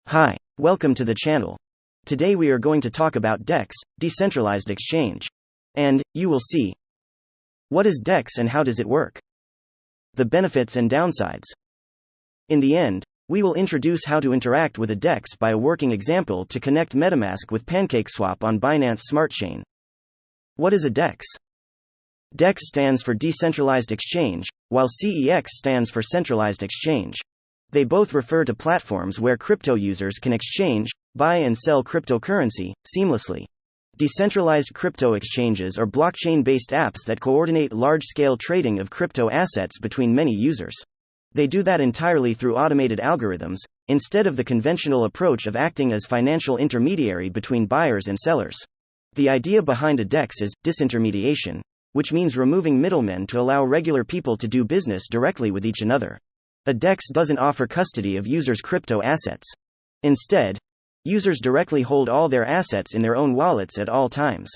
Hi, welcome to the channel. Today we are going to talk about DEX, decentralized exchange. And, you will see. What is DEX and how does it work? The benefits and downsides. In the end, we will introduce how to interact with a DEX by a working example to connect MetaMask with PancakeSwap on Binance Smart Chain. What is a DEX? DEX stands for decentralized exchange, while CEX stands for centralized exchange. They both refer to platforms where crypto users can exchange, buy and sell cryptocurrency, seamlessly. Decentralized crypto exchanges are blockchain-based apps that coordinate large-scale trading of crypto assets between many users. They do that entirely through automated algorithms, instead of the conventional approach of acting as financial intermediary between buyers and sellers. The idea behind a DEX is disintermediation, which means removing middlemen to allow regular people to do business directly with each other. A DEX doesn't offer custody of users' crypto assets. Instead, users directly hold all their assets in their own wallets at all times.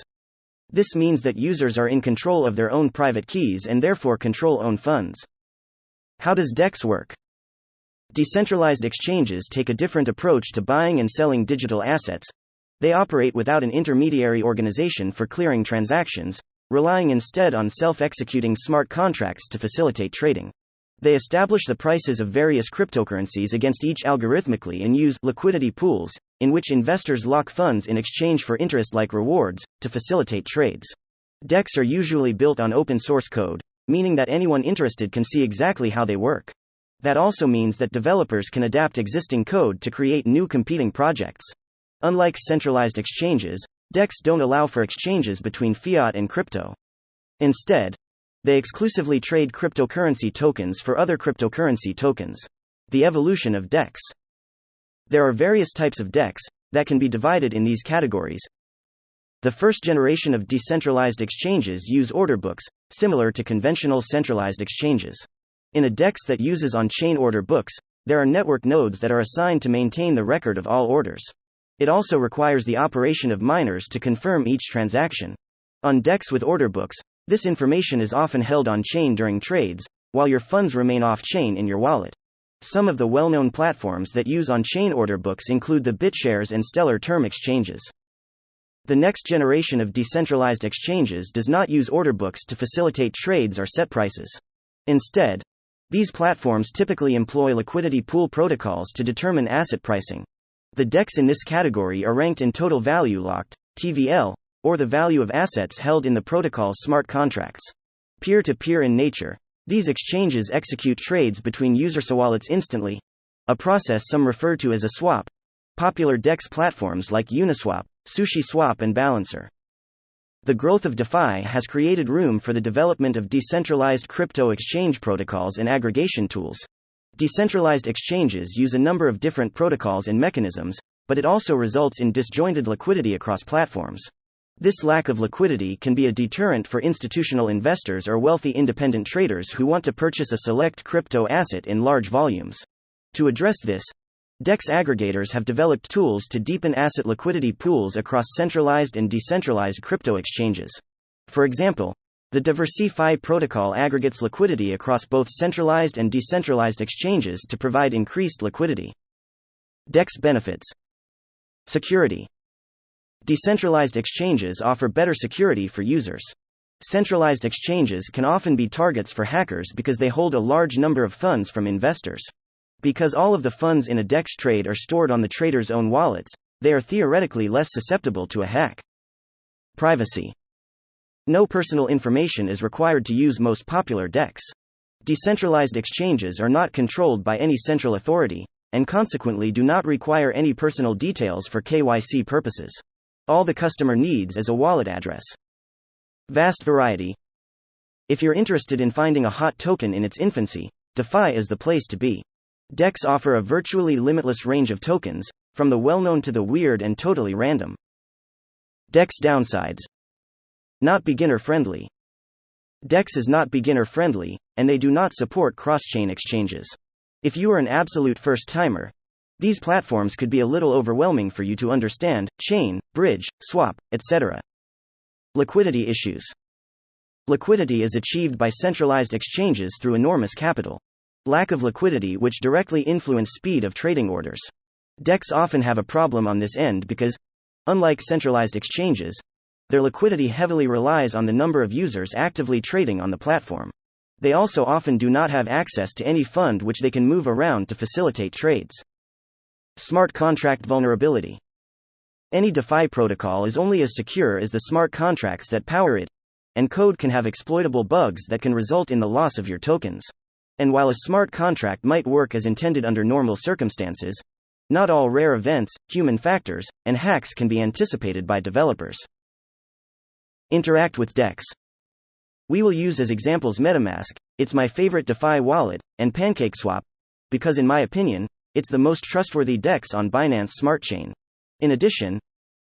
This means that users are in control of their own private keys and therefore control own funds. How does DEX work? Decentralized exchanges take a different approach to buying and selling digital assets. They operate without an intermediary organization for clearing transactions, relying instead on self-executing smart contracts to facilitate trading. They establish the prices of various cryptocurrencies against each algorithmically and use liquidity pools, in which investors lock funds in exchange for interest-like rewards, to facilitate trades. DEX are usually built on open source code, meaning that anyone interested can see exactly how they work. That also means that developers can adapt existing code to create new competing projects. Unlike centralized exchanges, DEX don't allow for exchanges between fiat and crypto. Instead, they exclusively trade cryptocurrency tokens for other cryptocurrency tokens. The evolution of DEX. There are various types of DEX that can be divided in these categories. The first generation of decentralized exchanges use order books, similar to conventional centralized exchanges. In a DEX that uses on-chain order books, there are network nodes that are assigned to maintain the record of all orders. It also requires the operation of miners to confirm each transaction. On DEX with order books, this information is often held on-chain during trades, while your funds remain off-chain in your wallet. Some of the well-known platforms that use on-chain order books include the BitShares and Stellar term exchanges. The next generation of decentralized exchanges does not use order books to facilitate trades or set prices. Instead, these platforms typically employ liquidity pool protocols to determine asset pricing. The DEX in this category are ranked in total value locked, TVL, or the value of assets held in the protocol's smart contracts. Peer-to-peer in nature, these exchanges execute trades between user wallets instantly, a process some refer to as a swap. Popular DEX platforms like Uniswap, SushiSwap and Balancer. The growth of DeFi has created room for the development of decentralized crypto exchange protocols and aggregation tools. Decentralized exchanges use a number of different protocols and mechanisms, but it also results in disjointed liquidity across platforms. This lack of liquidity can be a deterrent for institutional investors or wealthy independent traders who want to purchase a select crypto asset in large volumes. To address this, DEX aggregators have developed tools to deepen asset liquidity pools across centralized and decentralized crypto exchanges. For example, the DiversiFi protocol aggregates liquidity across both centralized and decentralized exchanges to provide increased liquidity. DEX benefits. Security. Decentralized exchanges offer better security for users. Centralized exchanges can often be targets for hackers because they hold a large number of funds from investors. Because all of the funds in a DEX trade are stored on the trader's own wallets, they are theoretically less susceptible to a hack. Privacy. No personal information is required to use most popular DEX. Decentralized exchanges are not controlled by any central authority, and consequently do not require any personal details for KYC purposes. All the customer needs is a wallet address. Vast variety. If you're interested in finding a hot token in its infancy, DeFi is the place to be. DEX offer a virtually limitless range of tokens, from the well-known to the weird and totally random. DEX downsides. Not beginner-friendly. DEX is not beginner-friendly, and they do not support cross-chain exchanges. If you are an absolute first-timer, these platforms could be a little overwhelming for you to understand: chain, bridge, swap, etc. Liquidity issues. Liquidity is achieved by centralized exchanges through enormous capital. Lack of liquidity which directly influence speed of trading orders. DEX often have a problem on this end because, unlike centralized exchanges, their liquidity heavily relies on the number of users actively trading on the platform. They also often do not have access to any fund which they can move around to facilitate trades. Smart contract vulnerability. Any DeFi protocol is only as secure as the smart contracts that power it, and code can have exploitable bugs that can result in the loss of your tokens. And while a smart contract might work as intended under normal circumstances, not all rare events, human factors, and hacks can be anticipated by developers. Interact with DEX. We will use as examples MetaMask, it's my favorite DeFi wallet, and PancakeSwap, because in my opinion, it's the most trustworthy DEX on Binance Smart Chain. In addition,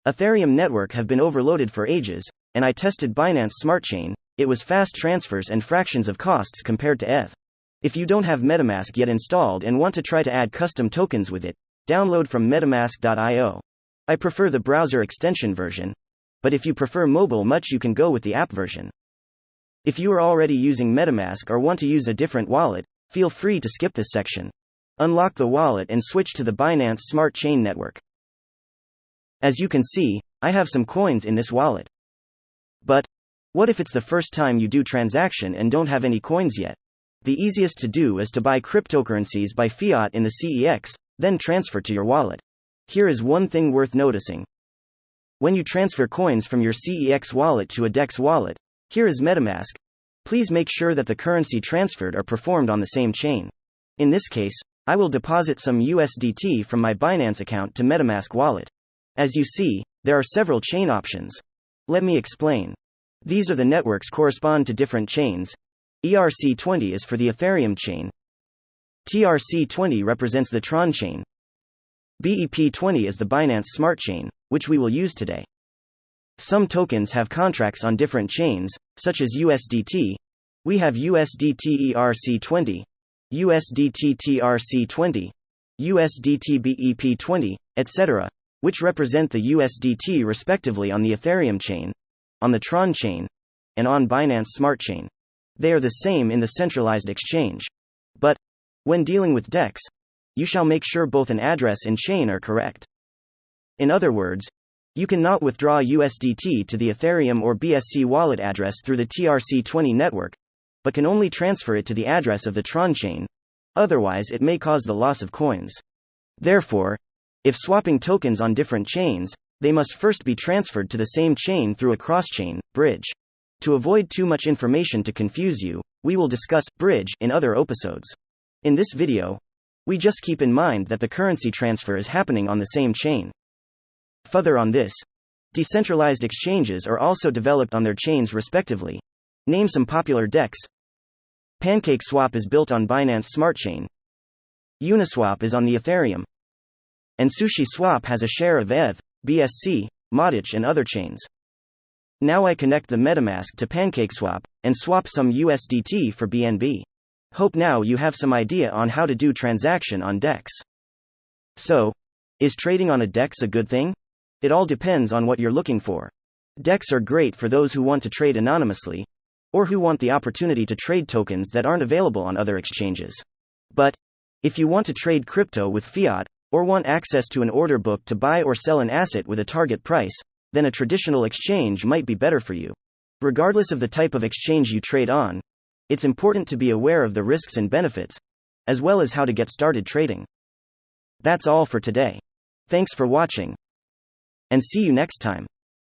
Ethereum network have been overloaded for ages, and I tested Binance Smart Chain, it was fast transfers and fractions of costs compared to ETH. If you don't have MetaMask yet installed and want to try to add custom tokens with it, download from metamask.io. I prefer the browser extension version, but if you prefer mobile much you can go with the app version. If you are already using MetaMask or want to use a different wallet, feel free to skip this section. Unlock the wallet and switch to the Binance Smart Chain network. As you can see, I have some coins in this wallet. But what if it's the first time you do transaction and don't have any coins yet? The easiest to do is to buy cryptocurrencies by fiat in the CEX, then transfer to your wallet. Here is one thing worth noticing. When you transfer coins from your CEX wallet to a DEX wallet, here is MetaMask. Please make sure that the currency transferred are performed on the same chain. In this case, I will deposit some USDT from my Binance account to MetaMask wallet. As you see, there are several chain options. Let me explain. These are the networks correspond to different chains. ERC20 is for the Ethereum chain. TRC20 represents the Tron chain. BEP20 is the Binance Smart Chain, which we will use today. Some tokens have contracts on different chains, such as USDT. We have USDT ERC20, USDT TRC20, USDT BEP20, etc., which represent the USDT respectively on the Ethereum chain, on the Tron chain, and on Binance Smart Chain. They are the same in the centralized exchange. But, when dealing with DEX, you shall make sure both an address and chain are correct. In other words, you cannot withdraw USDT to the Ethereum or BSC wallet address through the TRC20 network, but can only transfer it to the address of the Tron chain, otherwise it may cause the loss of coins. Therefore, if swapping tokens on different chains, they must first be transferred to the same chain through a cross-chain bridge. To avoid too much information to confuse you, we will discuss bridge in other episodes. In this video, we just keep in mind that the currency transfer is happening on the same chain. Further on this, decentralized exchanges are also developed on their chains respectively. Name some popular DEX. PancakeSwap is built on Binance Smart Chain. Uniswap is on the Ethereum. And SushiSwap has a share of ETH, BSC, Matic and other chains. Now I connect the MetaMask to PancakeSwap, and swap some USDT for BNB. Hope now you have some idea on how to do transaction on DEX. So, is trading on a DEX a good thing? It all depends on what you're looking for. DEX are great for those who want to trade anonymously, or who want the opportunity to trade tokens that aren't available on other exchanges. But, if you want to trade crypto with fiat, or want access to an order book to buy or sell an asset with a target price, then a traditional exchange might be better for you. Regardless of the type of exchange you trade on, it's important to be aware of the risks and benefits, as well as how to get started trading. That's all for today. Thanks for watching, and see you next time.